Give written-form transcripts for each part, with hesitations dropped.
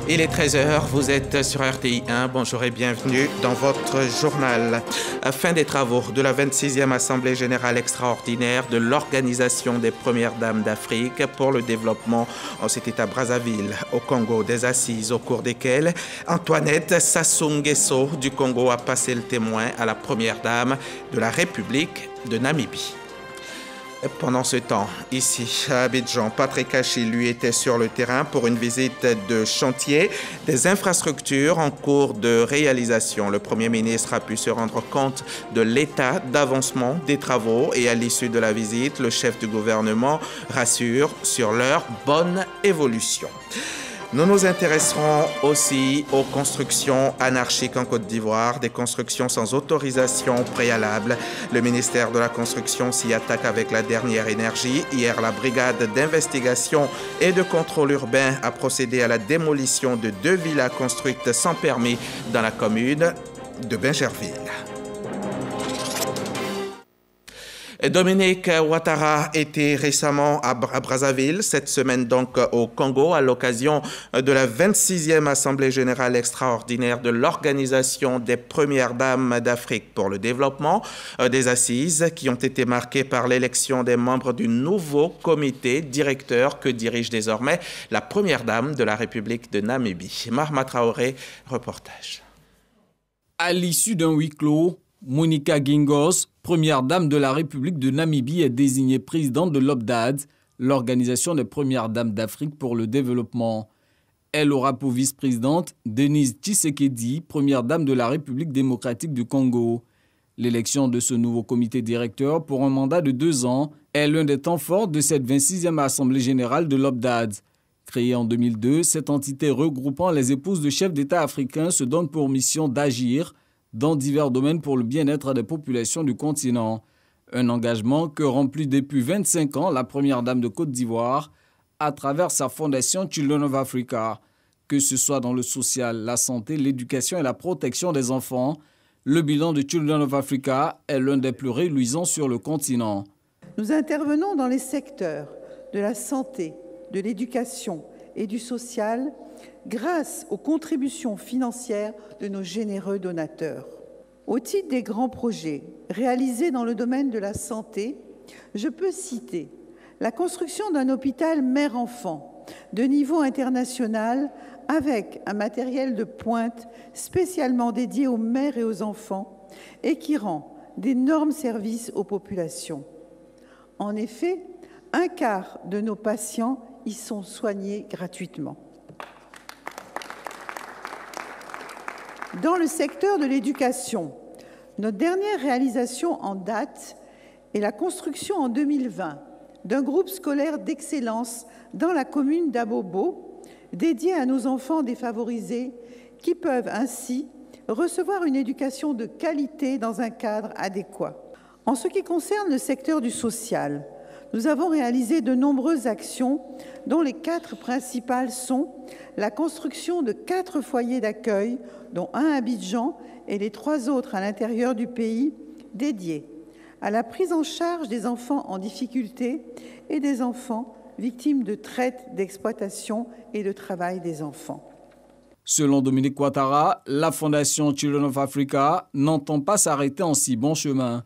Il est 13 h, vous êtes sur RTI 1, bonjour et bienvenue dans votre journal. Fin des travaux de la 26e Assemblée Générale Extraordinaire de l'Organisation des Premières Dames d'Afrique pour le développement. C'était à Brazzaville, au Congo, des assises au cours desquelles Antoinette Sassou Nguesso du Congo a passé le témoin à la Première Dame de la République de Namibie. Pendant ce temps, ici à Abidjan, Patrick Achille, lui, était sur le terrain pour une visite de chantier des infrastructures en cours de réalisation. Le Premier ministre a pu se rendre compte de l'état d'avancement des travaux et à l'issue de la visite, le chef du gouvernement rassure sur leur bonne évolution. Nous nous intéresserons aussi aux constructions anarchiques en Côte d'Ivoire, des constructions sans autorisation préalable. Le ministère de la Construction s'y attaque avec la dernière énergie. Hier, la brigade d'investigation et de contrôle urbain a procédé à la démolition de 2 villas construites sans permis dans la commune de Bingerville. Dominique Ouattara était récemment à Brazzaville, cette semaine donc au Congo, à l'occasion de la 26e Assemblée Générale Extraordinaire de l'Organisation des Premières Dames d'Afrique pour le développement, des assises qui ont été marquées par l'élection des membres du nouveau comité directeur que dirige désormais la Première Dame de la République de Namibie. Mahama Traoré, reportage. À l'issue d'un huis clos, Monica Gingos, première dame de la République de Namibie, est désignée présidente de l'OPDAD, l'Organisation des Premières Dames d'Afrique pour le développement. Elle aura pour vice-présidente Denise Tshisekedi, première dame de la République démocratique du Congo. L'élection de ce nouveau comité directeur pour un mandat de 2 ans est l'un des temps forts de cette 26e Assemblée générale de l'OPDAD. Créée en 2002, cette entité regroupant les épouses de chefs d'État africains se donne pour mission d'agir dans divers domaines pour le bien-être des populations du continent. Un engagement que remplit depuis 25 ans la première dame de Côte d'Ivoire à travers sa fondation Children of Africa. Que ce soit dans le social, la santé, l'éducation et la protection des enfants, le bilan de Children of Africa est l'un des plus réluisants sur le continent. Nous intervenons dans les secteurs de la santé, de l'éducation et du social grâce aux contributions financières de nos généreux donateurs. Au titre des grands projets réalisés dans le domaine de la santé, je peux citer la construction d'un hôpital mère-enfant de niveau international avec un matériel de pointe spécialement dédié aux mères et aux enfants et qui rend d'énormes services aux populations. En effet, 1/4 de nos patients y sont soignés gratuitement. Dans le secteur de l'éducation, notre dernière réalisation en date est la construction en 2020 d'un groupe scolaire d'excellence dans la commune d'Abobo, dédié à nos enfants défavorisés qui peuvent ainsi recevoir une éducation de qualité dans un cadre adéquat. En ce qui concerne le secteur du social, nous avons réalisé de nombreuses actions dont les 4 principales sont la construction de 4 foyers d'accueil, dont un à Abidjan et les 3 autres à l'intérieur du pays, dédiés à la prise en charge des enfants en difficulté et des enfants victimes de traite, d'exploitation et de travail des enfants. Selon Dominique Ouattara, la Fondation Children of Africa n'entend pas s'arrêter en si bon chemin.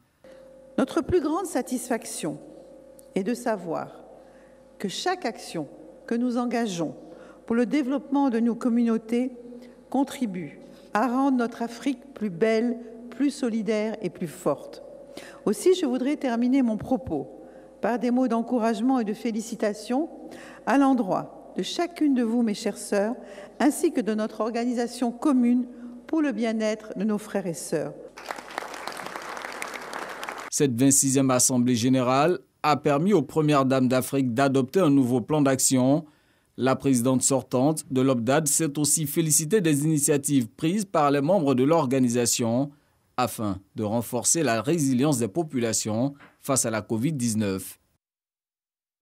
Notre plus grande satisfaction est de savoir que chaque action que nous engageons pour le développement de nos communautés contribue à rendre notre Afrique plus belle, plus solidaire et plus forte. Aussi, je voudrais terminer mon propos par des mots d'encouragement et de félicitations à l'endroit de chacune de vous, mes chères sœurs, ainsi que de notre organisation commune pour le bien-être de nos frères et sœurs. Cette 26e Assemblée générale a permis aux Premières Dames d'Afrique d'adopter un nouveau plan d'action. La présidente sortante de l'OPDAD s'est aussi félicitée des initiatives prises par les membres de l'organisation afin de renforcer la résilience des populations face à la Covid-19.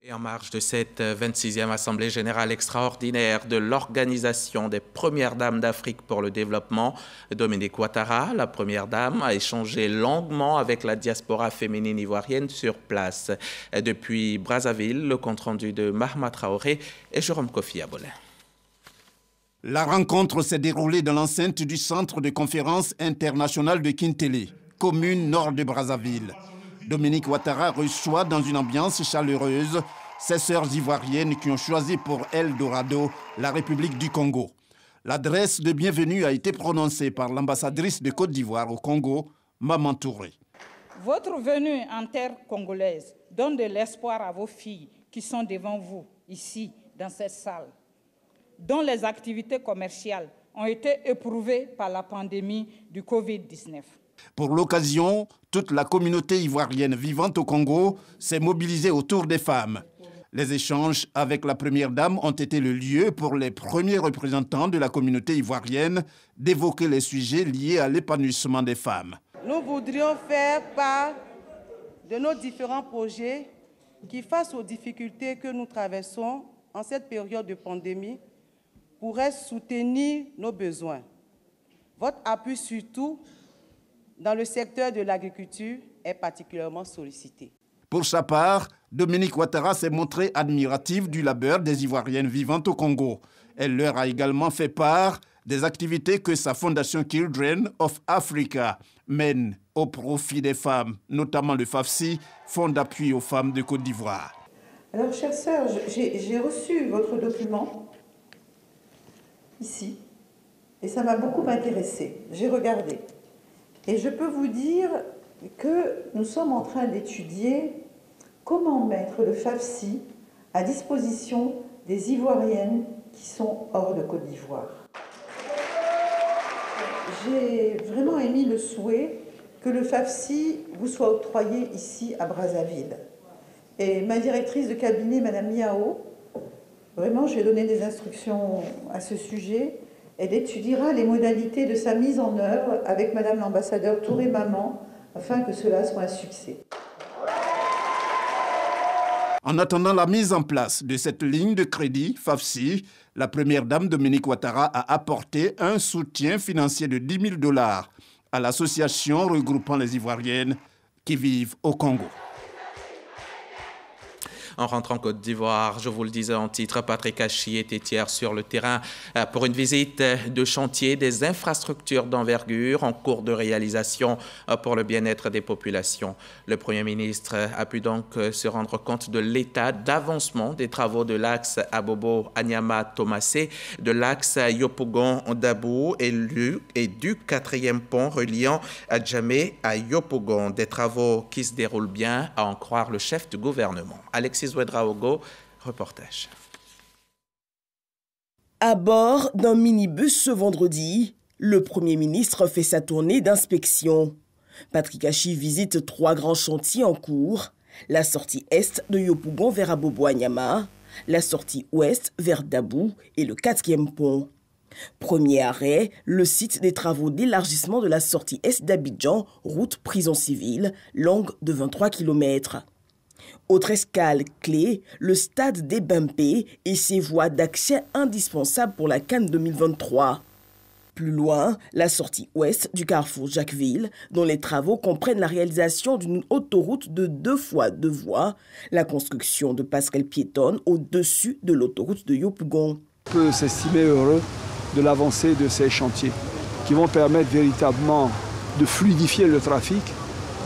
Et en marge de cette 26e Assemblée Générale Extraordinaire de l'Organisation des Premières Dames d'Afrique pour le développement, Dominique Ouattara, la Première Dame, a échangé longuement avec la diaspora féminine ivoirienne sur place. Depuis Brazzaville, le compte-rendu de Mahama Traoré et Jérôme Kofi Abolin. La rencontre s'est déroulée dans l'enceinte du Centre de conférence international de Kintélé, commune nord de Brazzaville. Dominique Ouattara reçoit dans une ambiance chaleureuse ses sœurs ivoiriennes qui ont choisi pour Eldorado la République du Congo. L'adresse de bienvenue a été prononcée par l'ambassadrice de Côte d'Ivoire au Congo, Maman Touré. Votre venue en terre congolaise donne de l'espoir à vos filles qui sont devant vous, ici, dans cette salle, dont les activités commerciales ont été éprouvées par la pandémie du Covid-19. Pour l'occasion, toute la communauté ivoirienne vivant au Congo s'est mobilisée autour des femmes. Les échanges avec la Première Dame ont été le lieu pour les premiers représentants de la communauté ivoirienne d'évoquer les sujets liés à l'épanouissement des femmes. Nous voudrions faire part de nos différents projets qui, face aux difficultés que nous traversons en cette période de pandémie, pourraient soutenir nos besoins. Votre appui, surtout dans le secteur de l'agriculture, est particulièrement sollicité. Pour sa part, Dominique Ouattara s'est montrée admirative du labeur des Ivoiriennes vivant au Congo. Elle leur a également fait part des activités que sa fondation Children of Africa mène au profit des femmes, notamment le FAFSI, Fonds d'appui aux femmes de Côte d'Ivoire. Alors, chère sœur, j'ai reçu votre document ici et ça m'a beaucoup intéressée. J'ai regardé et je peux vous dire que nous sommes en train d'étudier comment mettre le FAFSI à disposition des Ivoiriennes qui sont hors de Côte d'Ivoire. J'ai vraiment émis le souhait que le FAFSI vous soit octroyé ici à Brazzaville. Et ma directrice de cabinet, Madame Miao, vraiment, je vais donner des instructions à ce sujet. Elle étudiera les modalités de sa mise en œuvre avec Madame l'ambassadeur Touré Maman afin que cela soit un succès. En attendant la mise en place de cette ligne de crédit FAFSI, la Première Dame Dominique Ouattara a apporté un soutien financier de 10 000 $ à l'association regroupant les Ivoiriennes qui vivent au Congo. En rentrant en Côte d'Ivoire, je vous le disais en titre, Patrick Hachi était hier sur le terrain pour une visite de chantier des infrastructures d'envergure en cours de réalisation pour le bien-être des populations. Le Premier ministre a pu donc se rendre compte de l'état d'avancement des travaux de l'axe Abobo-Anyama-Tomassé, de l'axe Yopougon-Dabou et du 4e pont reliant Adjamé à Yopougon. Des travaux qui se déroulent bien, à en croire le chef du gouvernement. Alexis Ouedraogo, reportage. À bord d'un minibus ce vendredi, le Premier ministre fait sa tournée d'inspection. Patrick Hachi visite 3 grands chantiers en cours, la sortie est de Yopougon vers Abobo-Anyama, la sortie ouest vers Dabou et le 4e pont. Premier arrêt, le site des travaux d'élargissement de la sortie est d'Abidjan, route prison civile, longue de 23 km. Autre escale clé, le stade des Bempé et ses voies d'accès indispensables pour la CAN 2023. Plus loin, la sortie ouest du carrefour Jacquesville, dont les travaux comprennent la réalisation d'une autoroute de 2 fois 2 voies, la construction de passerelles piétonnes au-dessus de l'autoroute de Yopougon. On peut s'estimer heureux de l'avancée de ces chantiers qui vont permettre véritablement de fluidifier le trafic,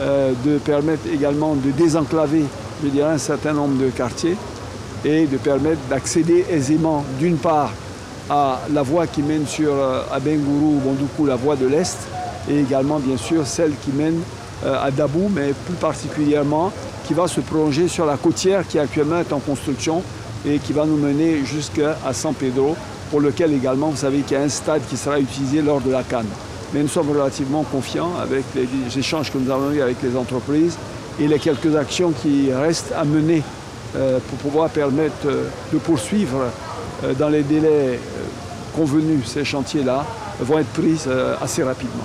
de permettre également de désenclaver, je dirais, un certain nombre de quartiers et de permettre d'accéder aisément d'une part à la voie qui mène sur Abengourou ou Bondoukou, la voie de l'Est, et également bien sûr celle qui mène à Dabou, mais plus particulièrement qui va se prolonger sur la côtière qui actuellement est en construction et qui va nous mener jusqu'à San Pedro, pour lequel également vous savez qu'il y a un stade qui sera utilisé lors de la CAN. Mais nous sommes relativement confiants avec les échanges que nous avons eus avec les entreprises et les quelques actions qui restent à mener pour pouvoir permettre de poursuivre dans les délais convenus. Ces chantiers-là vont être pris assez rapidement.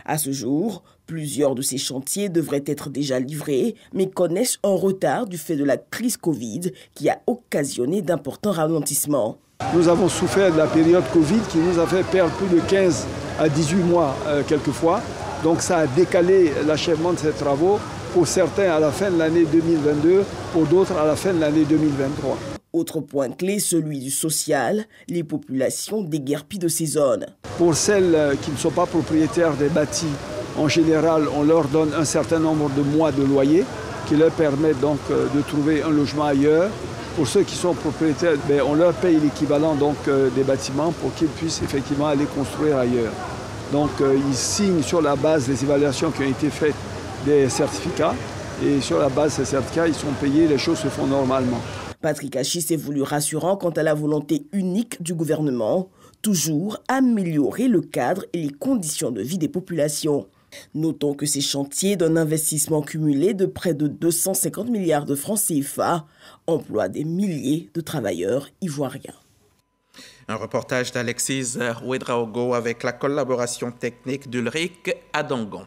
À ce jour, plusieurs de ces chantiers devraient être déjà livrés, mais connaissent un retard du fait de la crise Covid qui a occasionné d'importants ralentissements. Nous avons souffert de la période Covid qui nous a fait perdre plus de 15 à 18 mois quelquefois. Donc ça a décalé l'achèvement de ces travaux, pour certains à la fin de l'année 2022, pour d'autres à la fin de l'année 2023. Autre point clé, celui du social, les populations déguerpies de ces zones. Pour celles qui ne sont pas propriétaires des bâtis, en général, on leur donne un certain nombre de mois de loyer qui leur permettent donc de trouver un logement ailleurs. Pour ceux qui sont propriétaires, on leur paye l'équivalent des bâtiments pour qu'ils puissent effectivement aller construire ailleurs. Donc ils signent sur la base des évaluations qui ont été faites des certificats et sur la base de ces certificats, ils sont payés, les choses se font normalement. Patrick Achi s'est voulu rassurant quant à la volonté unique du gouvernement, toujours améliorer le cadre et les conditions de vie des populations. Notons que ces chantiers d'un investissement cumulé de près de 250 milliards de francs CFA emploient des milliers de travailleurs ivoiriens. Un reportage d'Alexis Ouedraogo avec la collaboration technique d'Ulrich Adangon.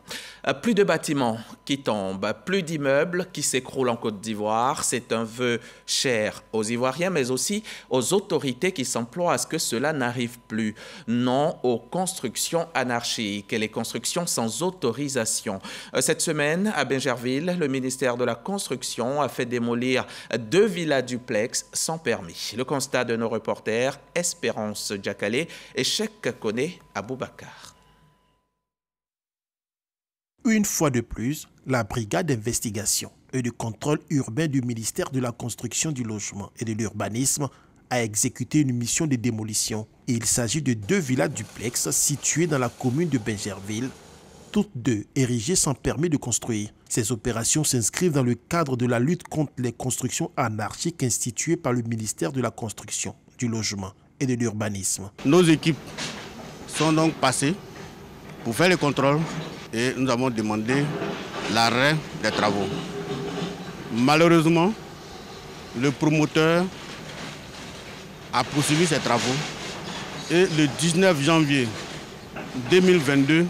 Plus de bâtiments qui tombent, plus d'immeubles qui s'écroulent en Côte d'Ivoire. C'est un vœu cher aux Ivoiriens, mais aussi aux autorités qui s'emploient à ce que cela n'arrive plus. Non aux constructions anarchiques et les constructions sans autorisation. Cette semaine, à Bingerville, le ministère de la Construction a fait démolir 2 villas duplex sans permis. Le constat de nos reporters, Espérance Djakale et Cheikh Kone Aboubakar. Une fois de plus, la brigade d'investigation et de contrôle urbain du ministère de la Construction, du Logement et de l'Urbanisme a exécuté une mission de démolition. Il s'agit de 2 villas duplex situées dans la commune de Bingerville, toutes 2 érigées sans permis de construire. Ces opérations s'inscrivent dans le cadre de la lutte contre les constructions anarchiques instituées par le ministère de la Construction, du Logement et de l'Urbanisme. Nos équipes sont donc passées pour faire le contrôle et nous avons demandé l'arrêt des travaux. Malheureusement, le promoteur a poursuivi ses travaux et le 19 janvier 2022,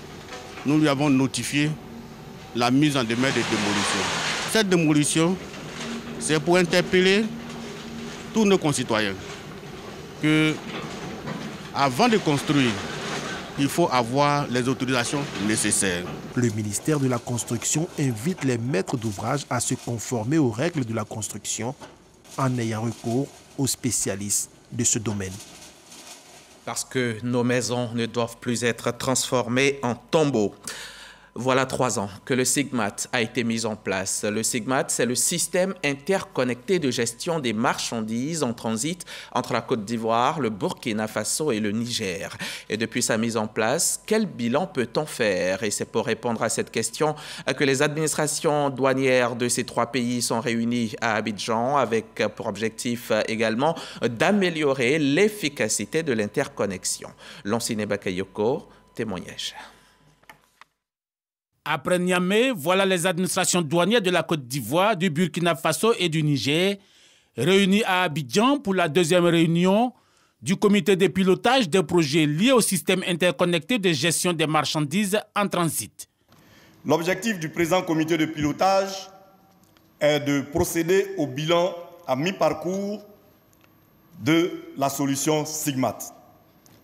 nous lui avons notifié la mise en demeure de démolition. Cette démolition, c'est pour interpeller tous nos concitoyens que, avant de construire, il faut avoir les autorisations nécessaires. Le ministère de la Construction invite les maîtres d'ouvrage à se conformer aux règles de la construction en ayant recours aux spécialistes de ce domaine. Parce que nos maisons ne doivent plus être transformées en tombeaux. Voilà 3 ans que le SIGMAT a été mis en place. Le SIGMAT, c'est le système interconnecté de gestion des marchandises en transit entre la Côte d'Ivoire, le Burkina Faso et le Niger. Et depuis sa mise en place, quel bilan peut-on faire? Et c'est pour répondre à cette question que les administrations douanières de ces 3 pays sont réunies à Abidjan avec pour objectif également d'améliorer l'efficacité de l'interconnexion. Lonsine Bakayoko, témoignage. Après Niamey, voilà les administrations douanières de la Côte d'Ivoire, du Burkina Faso et du Niger, réunies à Abidjan pour la 2e réunion du comité de pilotage des projets liés au système interconnecté de gestion des marchandises en transit. L'objectif du présent comité de pilotage est de procéder au bilan à mi-parcours de la solution SIGMAT,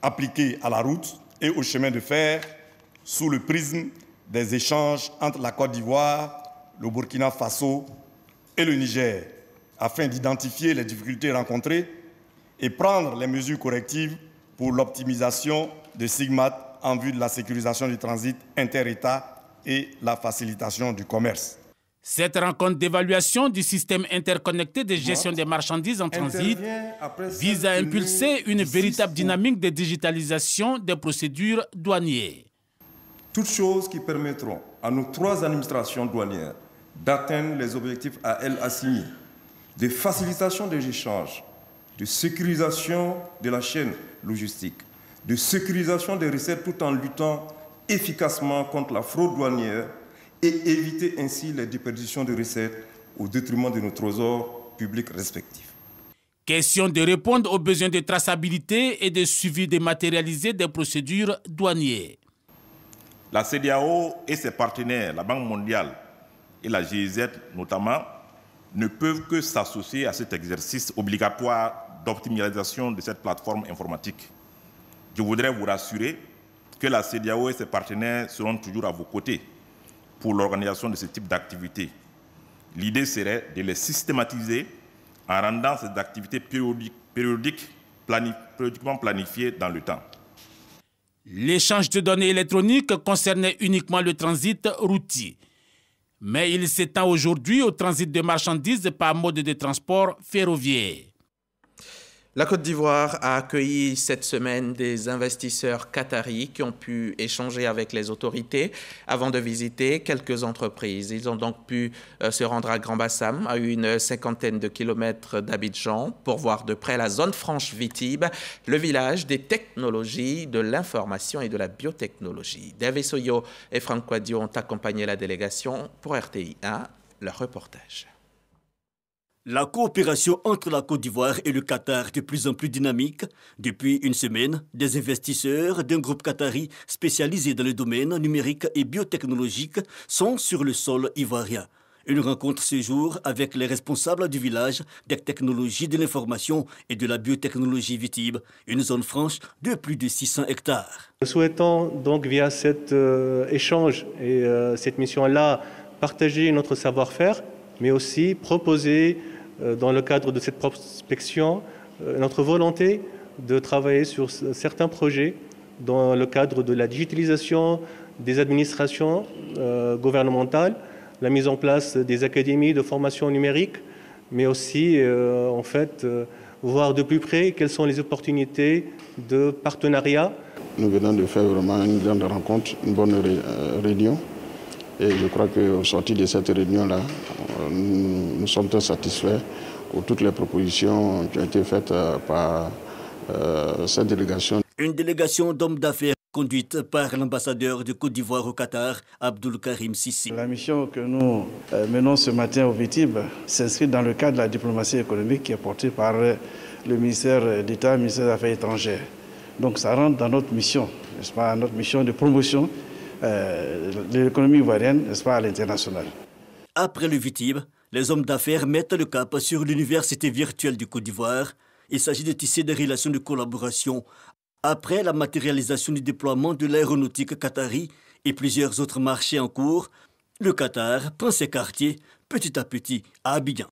appliquée à la route et au chemin de fer sous le prisme des échanges entre la Côte d'Ivoire, le Burkina Faso et le Niger, afin d'identifier les difficultés rencontrées et prendre les mesures correctives pour l'optimisation de SIGMAT en vue de la sécurisation du transit inter-État et la facilitation du commerce. Cette rencontre d'évaluation du système interconnecté de gestion des marchandises en transit vise à impulser une véritable dynamique de digitalisation des procédures douanières. Toutes choses qui permettront à nos 3 administrations douanières d'atteindre les objectifs à elles assignés, de facilitation des échanges, de sécurisation de la chaîne logistique, de sécurisation des recettes tout en luttant efficacement contre la fraude douanière et éviter ainsi les déperditions de recettes au détriment de nos trésors publics respectifs. Question de répondre aux besoins de traçabilité et de suivi dématérialisé des procédures douanières. La CEDEAO et ses partenaires, la Banque mondiale et la GIZ notamment, ne peuvent que s'associer à cet exercice obligatoire d'optimisation de cette plateforme informatique. Je voudrais vous rassurer que la CEDEAO et ses partenaires seront toujours à vos côtés pour l'organisation de ce type d'activités. L'idée serait de les systématiser en rendant ces activités périodiquement planifiées dans le temps. L'échange de données électroniques concernait uniquement le transit routier. Mais il s'étend aujourd'hui au transit de marchandises par mode de transport ferroviaire. La Côte d'Ivoire a accueilli cette semaine des investisseurs qataris qui ont pu échanger avec les autorités avant de visiter quelques entreprises. Ils ont donc pu se rendre à Grand Bassam, à une 50aine de kilomètres d'Abidjan, pour voir de près la zone franche Vitib, le village des technologies, de l'information et de la biotechnologie. David Soyo et Franck Quadio ont accompagné la délégation pour RTI 1, leur reportage. La coopération entre la Côte d'Ivoire et le Qatar est de plus en plus dynamique. Depuis une semaine, des investisseurs d'un groupe qatari spécialisé dans le domaine numérique et biotechnologique sont sur le sol ivoirien. Une rencontre ce jour avec les responsables du village des technologies de l'information et de la biotechnologie Vitib, une zone franche de plus de 600 hectares. Nous souhaitons donc via cet échange et cette mission-là partager notre savoir-faire, mais aussi proposer dans le cadre de cette prospection notre volonté de travailler sur certains projets dans le cadre de la digitalisation des administrations gouvernementales, la mise en place des académies de formation numérique, mais aussi voir de plus près quelles sont les opportunités de partenariat. Nous venons de faire vraiment une grande rencontre, une bonne réunion. Et je crois qu'au sorti de cette réunion-là, nous sommes très satisfaits pour toutes les propositions qui ont été faites par cette délégation. Une délégation d'hommes d'affaires conduite par l'ambassadeur de Côte d'Ivoire au Qatar, Abdoul Karim Sissi. La mission que nous menons ce matin au Vitib s'inscrit dans le cadre de la diplomatie économique qui est portée par le ministère d'État, le ministère des Affaires étrangères. Donc ça rentre dans notre mission, n'est-ce pas, notre mission de promotion de l'économie ivoirienne, n'est-ce pas, à l'international. Après le Vitib, les hommes d'affaires mettent le cap sur l'université virtuelle du Côte d'Ivoire. Il s'agit de tisser des relations de collaboration après la matérialisation du déploiement de l'aéronautique qatari et plusieurs autres marchés en cours. Le Qatar prend ses quartiers petit à petit à Abidjan.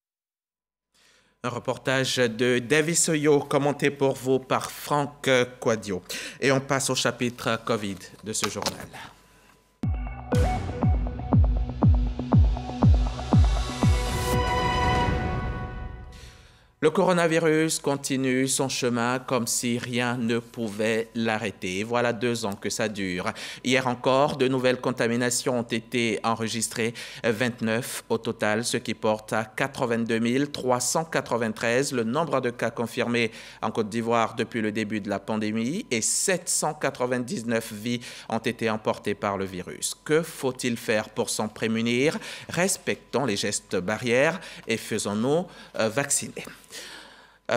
Un reportage de David Soyo, commenté pour vous par Franck Quadio. Et on passe au chapitre Covid de ce journal. Le coronavirus continue son chemin comme si rien ne pouvait l'arrêter. Voilà 2 ans que ça dure. Hier encore, de nouvelles contaminations ont été enregistrées, 29 au total, ce qui porte à 82 393 le nombre de cas confirmés en Côte d'Ivoire depuis le début de la pandémie et 799 vies ont été emportées par le virus. Que faut-il faire pour s'en prémunir? Respectons les gestes barrières et faisons-nous vacciner.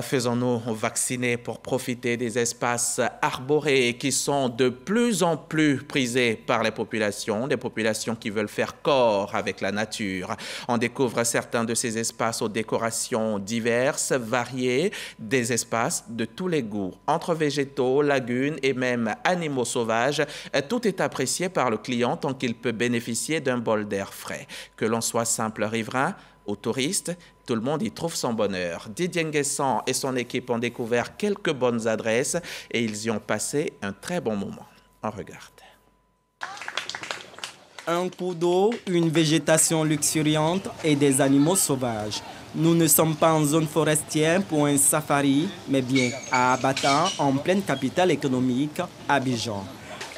Faisons-nous vacciner pour profiter des espaces arborés qui sont de plus en plus prisés par les populations, des populations qui veulent faire corps avec la nature. On découvre certains de ces espaces aux décorations diverses, variées, des espaces de tous les goûts. Entre végétaux, lagunes et même animaux sauvages, tout est apprécié par le client tant qu'il peut bénéficier d'un bol d'air frais. Que l'on soit simple riverain ou touriste, tout le monde y trouve son bonheur. Didier Nguessan et son équipe ont découvert quelques bonnes adresses et ils y ont passé un très bon moment. On regarde. Un cours d'eau, une végétation luxuriante et des animaux sauvages. Nous ne sommes pas en zone forestière pour un safari, mais bien à Abata, en pleine capitale économique, Abidjan.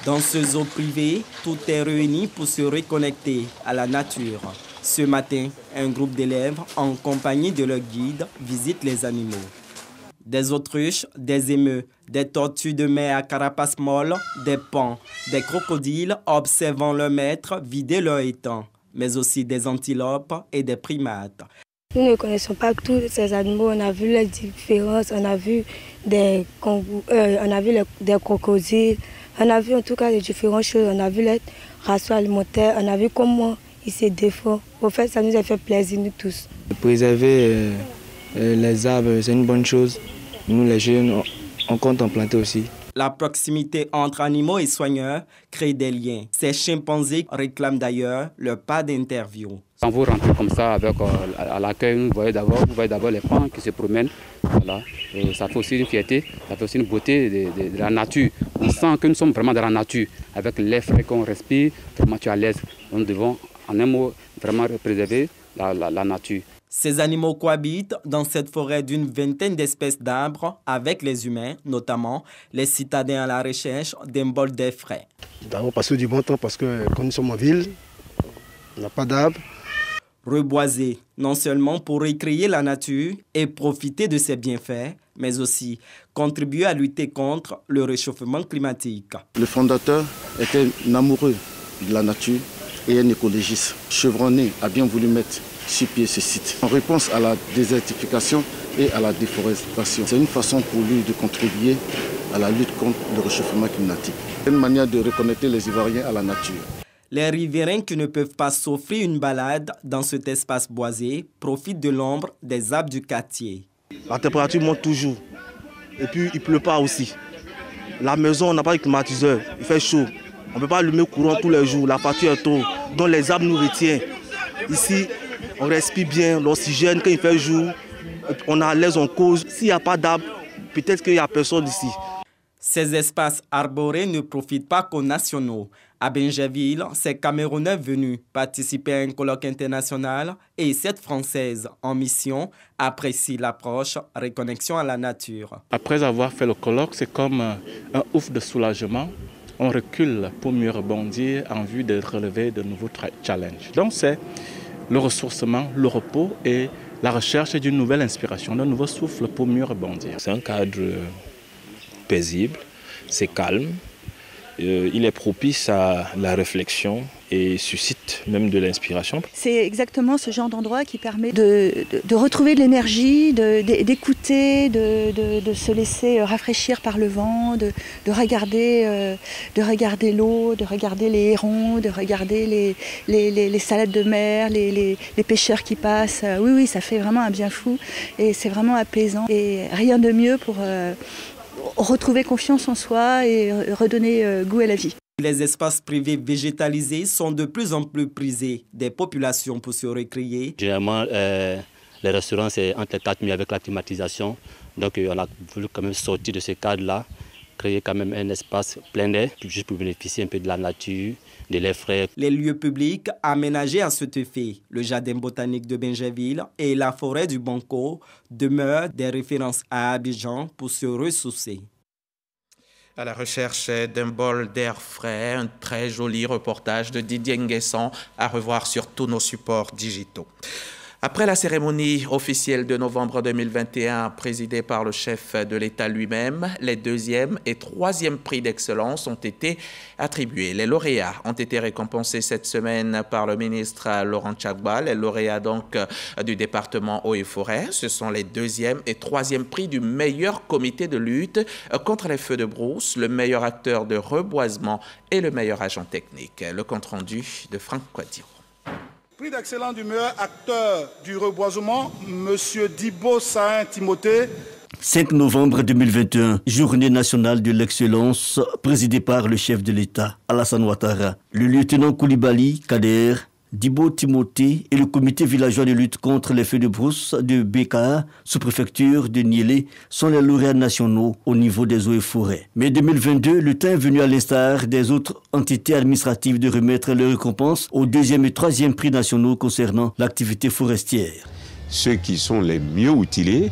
Dans ce zoo privé, tout est réuni pour se reconnecter à la nature. Ce matin, un groupe d'élèves, en compagnie de leur guide, visite les animaux. Des autruches, des émeus, des tortues de mer à carapace molle, des paons, des crocodiles observant leur maître vider leur étang, mais aussi des antilopes et des primates. Nous ne connaissons pas tous ces animaux, on a vu les différences, on a vu des crocodiles, on a vu en tout cas les différentes choses, on a vu les rations alimentaires, on a vu comment ils se défendent. Au fait, ça nous a fait plaisir, nous tous. Préserver les arbres, c'est une bonne chose. Nous, les jeunes, on compte en planter aussi. La proximité entre animaux et soigneurs crée des liens. Ces chimpanzés réclament d'ailleurs leur pas d'interview. Quand vous rentrez comme ça avec à l'accueil, vous voyez d'abord les pans qui se promènent. Voilà. Et ça fait aussi une fierté, ça fait aussi une beauté de la nature. On sent que nous sommes vraiment dans la nature. Avec l'air frais qu'on respire, vraiment tu es à l'aise. Nous devons, en un mot, vraiment préserver la nature. Ces animaux cohabitent dans cette forêt d'une vingtaine d'espèces d'arbres avec les humains, notamment les citadins à la recherche d'un bol d'air frais. D'abord passer du bon temps parce que quand nous sommes en ville, on n'a pas d'arbres. Reboiser, non seulement pour recréer la nature et profiter de ses bienfaits, mais aussi contribuer à lutter contre le réchauffement climatique. Le fondateur était un amoureux de la nature et un écologiste. Chevronné a bien voulu mettre sur pied ce site en réponse à la désertification et à la déforestation. C'est une façon pour lui de contribuer à la lutte contre le réchauffement climatique. C'est une manière de reconnecter les Ivoiriens à la nature. Les riverains qui ne peuvent pas s'offrir une balade dans cet espace boisé profitent de l'ombre des arbres du quartier. La température monte toujours et puis il ne pleut pas aussi. La maison, on n'a pas de climatiseur, il fait chaud. On ne peut pas allumer le courant tous les jours, la facture est trop. Donc les arbres nous retiennent. Ici, on respire bien, l'oxygène quand il fait jour, on est à l'aise, on cause. S'il n'y a pas d'arbres, peut-être qu'il n'y a personne ici. Ces espaces arborés ne profitent pas qu'aux nationaux. À Bingerville, ces Camerounais venus participer à un colloque international et 7 Françaises en mission apprécient l'approche reconnexion à la nature. Après avoir fait le colloque, c'est comme un ouf de soulagement. On recule pour mieux rebondir en vue de relever de nouveaux challenges. Donc c'est le ressourcement, le repos et la recherche d'une nouvelle inspiration, d'un nouveau souffle pour mieux rebondir. C'est un cadre paisible, c'est calme, il est propice à la réflexion et suscite même de l'inspiration. C'est exactement ce genre d'endroit qui permet de retrouver de l'énergie, d'écouter, de se laisser rafraîchir par le vent, de regarder l'eau, de regarder les hérons, de regarder les salades de mer, les pêcheurs qui passent. Oui, ça fait vraiment un bien fou et c'est vraiment apaisant. Et rien de mieux pour retrouver confiance en soi et redonner goût à la vie. Les espaces privés végétalisés sont de plus en plus prisés des populations pour se recréer. Généralement, les restaurants, c'est entre les 4 murs avec la climatisation. Donc, on a voulu quand même sortir de ce cadre-là, créer quand même un espace plein d'air, juste pour bénéficier un peu de la nature, de l'air frais. Les lieux publics aménagés à cet effet, le jardin botanique de Bingerville et la forêt du Banco demeurent des références à Abidjan pour se ressourcer. À la recherche d'un bol d'air frais, un très joli reportage de Didier Nguesson à revoir sur tous nos supports digitaux. Après la cérémonie officielle de novembre 2021, présidée par le chef de l'État lui-même, les 2e et 3e prix d'excellence ont été attribués. Les lauréats ont été récompensés cette semaine par le ministre Laurent Tchagba, les lauréats donc du département Eaux-et-Forêts. Ce sont les 2e et 3e prix du meilleur comité de lutte contre les feux de brousse, le meilleur acteur de reboisement et le meilleur agent technique. Le compte-rendu de Franck Quadiro. Prix d'excellence du meilleur acteur du reboisement, M. Dibo Sahin Timothée. 5 novembre 2021, journée nationale de l'excellence, présidée par le chef de l'État, Alassane Ouattara. Le lieutenant Koulibaly Kader, Dibo Timothée et le comité villageois de lutte contre les feux de brousse de BKA, sous-préfecture de Niélé, sont les lauréats nationaux au niveau des eaux et forêts. Mais 2022, le temps est venu à l'instar des autres entités administratives de remettre leurs récompenses aux 2e et 3e prix nationaux concernant l'activité forestière. Ceux qui sont les mieux outillés,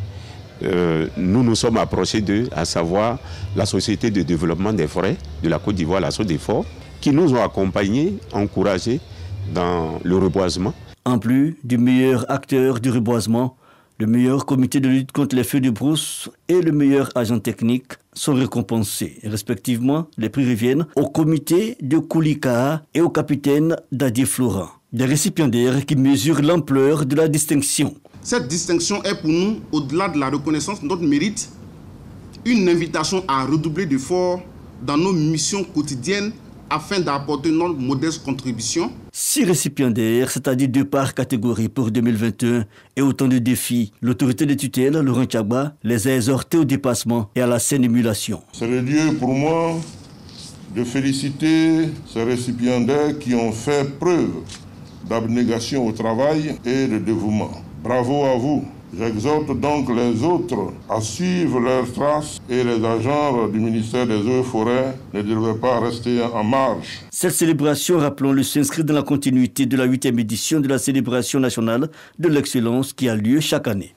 nous nous sommes approchés d'eux, à savoir la Société de développement des forêts de la Côte d'Ivoire, la SODEFOR, qui nous ont accompagnés, encouragés dans le reboisement. En plus du meilleur acteur du reboisement, le meilleur comité de lutte contre les feux de brousse et le meilleur agent technique sont récompensés. Respectivement, les prix reviennent au comité de Koulika et au capitaine Dadier Florent. Des récipiendaires qui mesurent l'ampleur de la distinction. Cette distinction est pour nous, au-delà de la reconnaissance de notre mérite, une invitation à redoubler d'efforts dans nos missions quotidiennes afin d'apporter notre modeste contribution. 6 récipiendaires, c'est-à-dire 2 par catégorie pour 2021 et autant de défis. L'autorité de tutelle, Laurent Tchagba, les a exhortés au dépassement et à la saine émulation. C'est le lieu pour moi de féliciter ces récipiendaires qui ont fait preuve d'abnégation au travail et de dévouement. Bravo à vous. J'exhorte donc les autres à suivre leurs traces et les agents du ministère des Eaux et Forêts ne devraient pas rester en marge. Cette célébration, rappelons-le, s'inscrit dans la continuité de la 8e édition de la célébration nationale de l'excellence qui a lieu chaque année.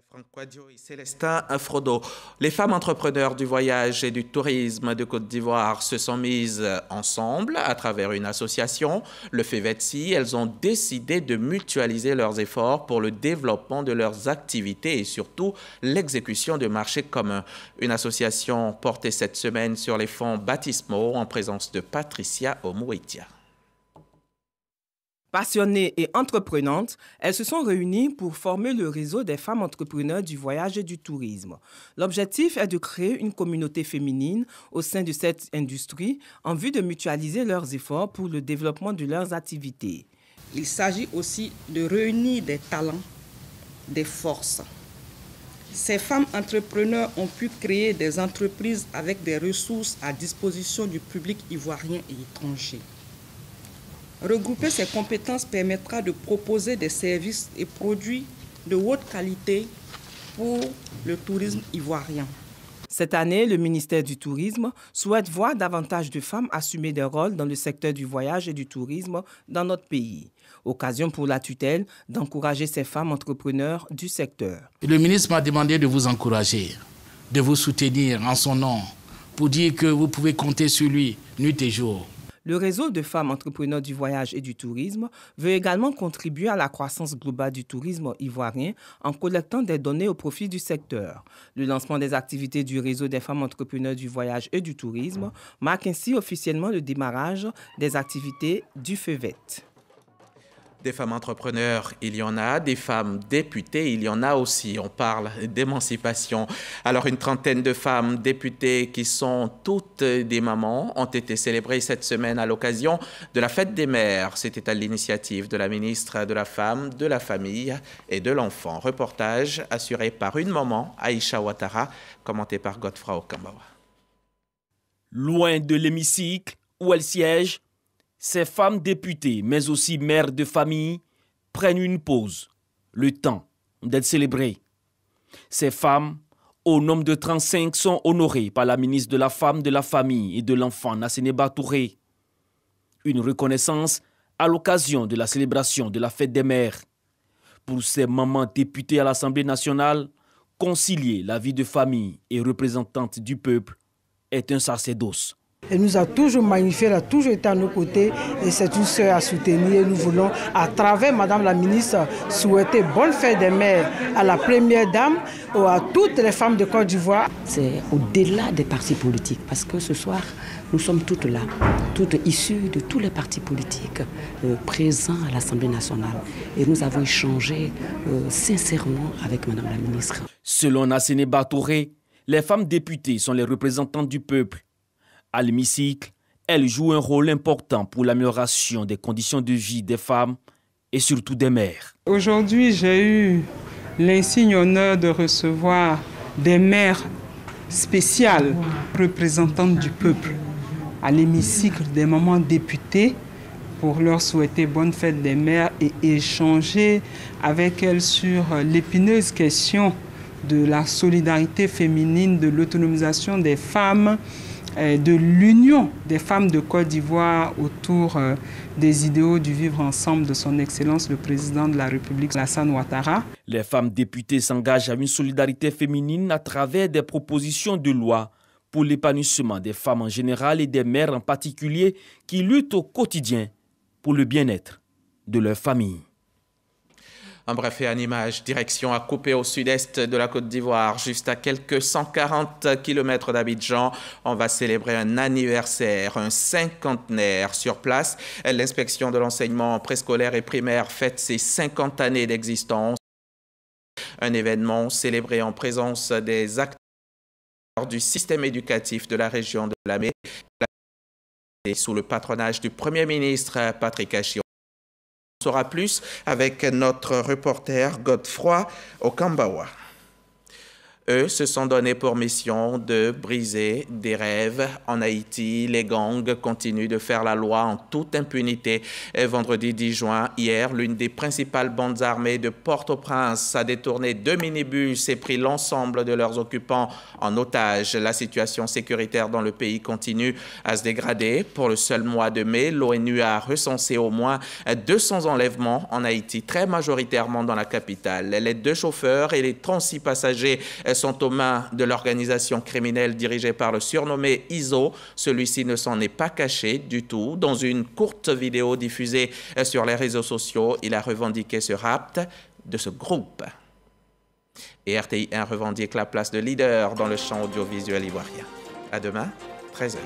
Franck et Célestin Frodo. Les femmes entrepreneurs du voyage et du tourisme de Côte d'Ivoire se sont mises ensemble à travers une association, le FEVETSI. Elles ont décidé de mutualiser leurs efforts pour le développement de leurs activités et surtout l'exécution de marchés communs. Une association portée cette semaine sur les fonds baptismaux en présence de Patricia Omouitia. Passionnées et entreprenantes, elles se sont réunies pour former le réseau des femmes entrepreneurs du voyage et du tourisme. L'objectif est de créer une communauté féminine au sein de cette industrie en vue de mutualiser leurs efforts pour le développement de leurs activités. Il s'agit aussi de réunir des talents, des forces. Ces femmes entrepreneurs ont pu créer des entreprises avec des ressources à disposition du public ivoirien et étranger. Regrouper ces compétences permettra de proposer des services et produits de haute qualité pour le tourisme ivoirien. Cette année, le ministère du Tourisme souhaite voir davantage de femmes assumer des rôles dans le secteur du voyage et du tourisme dans notre pays. Occasion pour la tutelle d'encourager ces femmes entrepreneurs du secteur. Le ministre m'a demandé de vous encourager, de vous soutenir en son nom, pour dire que vous pouvez compter sur lui nuit et jour. Le réseau de femmes entrepreneurs du voyage et du tourisme veut également contribuer à la croissance globale du tourisme ivoirien en collectant des données au profit du secteur. Le lancement des activités du réseau des femmes entrepreneurs du voyage et du tourisme marque ainsi officiellement le démarrage des activités du FEVET. Des femmes entrepreneurs, il y en a. Des femmes députées, il y en a aussi. On parle d'émancipation. Alors, une trentaine de femmes députées qui sont toutes des mamans ont été célébrées cette semaine à l'occasion de la fête des mères. C'était à l'initiative de la ministre de la Femme, de la Famille et de l'Enfant. Reportage assuré par une maman, Aïcha Ouattara, commenté par Godfrey Okambawa. Loin de l'hémicycle où elles siègent, ces femmes députées, mais aussi mères de famille, prennent une pause, le temps d'être célébrées. Ces femmes, au nombre de 35, sont honorées par la ministre de la Femme, de la Famille et de l'Enfant, Nassénéba Touré. Une reconnaissance à l'occasion de la célébration de la fête des mères. Pour ces mamans députées à l'Assemblée nationale, concilier la vie de famille et représentante du peuple est un sacerdoce. Elle nous a toujours magnifié, elle a toujours été à nos côtés et c'est une sœur à soutenir. Nous voulons, à travers Madame la ministre, souhaiter bonne fête des mères à la première dame ou à toutes les femmes de Côte d'Ivoire. C'est au-delà des partis politiques parce que ce soir, nous sommes toutes là, toutes issues de tous les partis politiques présents à l'Assemblée nationale. Et nous avons échangé sincèrement avec Madame la ministre. Selon Nassénéba Touré, les femmes députées sont les représentantes du peuple. À l'hémicycle, elles jouent un rôle important pour l'amélioration des conditions de vie des femmes et surtout des mères. Aujourd'hui, j'ai eu l'insigne honneur de recevoir des mères spéciales, représentantes du peuple, à l'hémicycle des mamans députées pour leur souhaiter bonne fête des mères et échanger avec elles sur l'épineuse question de la solidarité féminine, de l'autonomisation des femmes, de l'union des femmes de Côte d'Ivoire autour des idéaux du vivre ensemble de son Excellence le Président de la République, Alassane Ouattara. Les femmes députées s'engagent à une solidarité féminine à travers des propositions de loi pour l'épanouissement des femmes en général et des mères en particulier qui luttent au quotidien pour le bien-être de leur famille. En bref et en image, direction à couper au sud-est de la Côte d'Ivoire, juste à quelques 140 km d'Abidjan. On va célébrer un anniversaire, un cinquantenaire sur place. L'inspection de l'enseignement préscolaire et primaire fête ses 50 années d'existence. Un événement célébré en présence des acteurs du système éducatif de la région de Lamé. sous le patronage du Premier ministre Patrick Achiong. On saura plus avec notre reporter Godefroy Okambawa. Eux se sont donnés pour mission de briser des rêves. En Haïti, les gangs continuent de faire la loi en toute impunité. Et vendredi 10 juin, hier, l'une des principales bandes armées de Port-au-Prince a détourné 2 minibus et pris l'ensemble de leurs occupants en otage. La situation sécuritaire dans le pays continue à se dégrader. Pour le seul mois de mai, l'ONU a recensé au moins 200 enlèvements en Haïti, très majoritairement dans la capitale. Les 2 chauffeurs et les 36 passagers sont aux mains de l'organisation criminelle dirigée par le surnommé ISO. Celui-ci ne s'en est pas caché du tout. Dans une courte vidéo diffusée sur les réseaux sociaux, il a revendiqué ce rapt de ce groupe. Et RTI1 revendique la place de leader dans le champ audiovisuel ivoirien. À demain, 13h.